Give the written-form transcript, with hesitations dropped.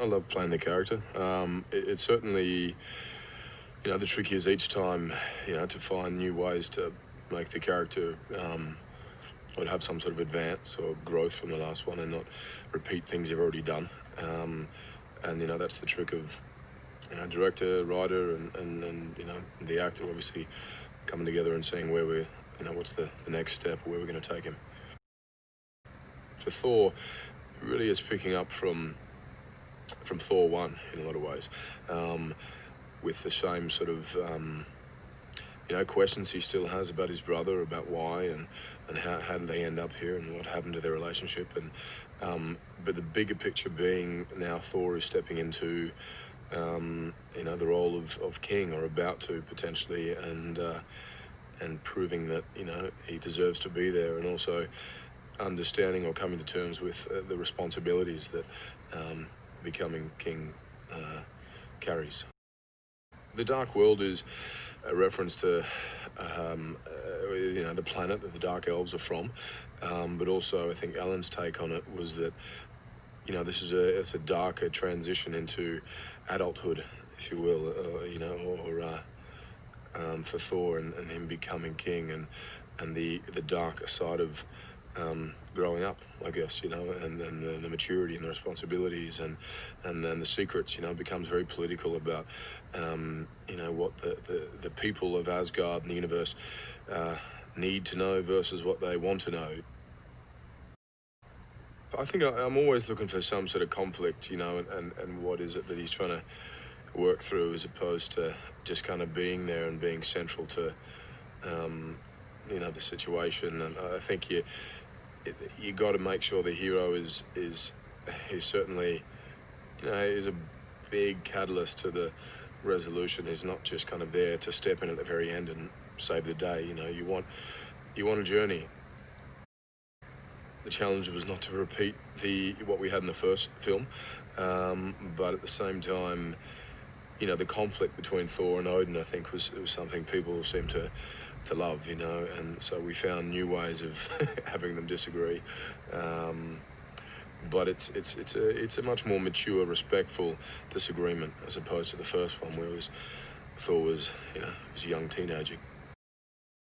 I love playing the character. It's certainly, the trick is each time, to find new ways to make the character or have some sort of advance or growth from the last one and not repeat things you've already done. And, that's the trick of, director, writer, and the actor obviously coming together and seeing where we're, what's the next step, or where we're going to take him. For Thor, it really is picking up from Thor 1 in a lot of ways, with the same sort of questions he still has about his brother, about why and how did they end up here and what happened to their relationship, and but the bigger picture being now Thor is stepping into the role of king, or about to potentially, and proving that he deserves to be there, and also understanding or coming to terms with the responsibilities that becoming king carries. The Dark World is a reference to the planet that the Dark Elves are from, but also I think Alan's take on it was that it's a darker transition into adulthood, if you will, for Thor and him becoming king, and the darker side of growing up, I guess, and the maturity and the responsibilities and then the secrets, becomes very political about, what the people of Asgard and the universe need to know versus what they want to know. I think I'm always looking for some sort of conflict, and what is it that he's trying to work through, as opposed to just kind of being there and being central to, the situation. And I think you got to make sure the hero is certainly, is a big catalyst to the resolution. He's not just kind of there to step in at the very end and save the day. You want a journey. The challenge was not to repeat what we had in the first film, but at the same time, the conflict between Thor and Odin, I think, was something people seem to love, and so we found new ways of having them disagree. But it's a much more mature, respectful disagreement, as opposed to the first one, where Thor was, was a young teenager.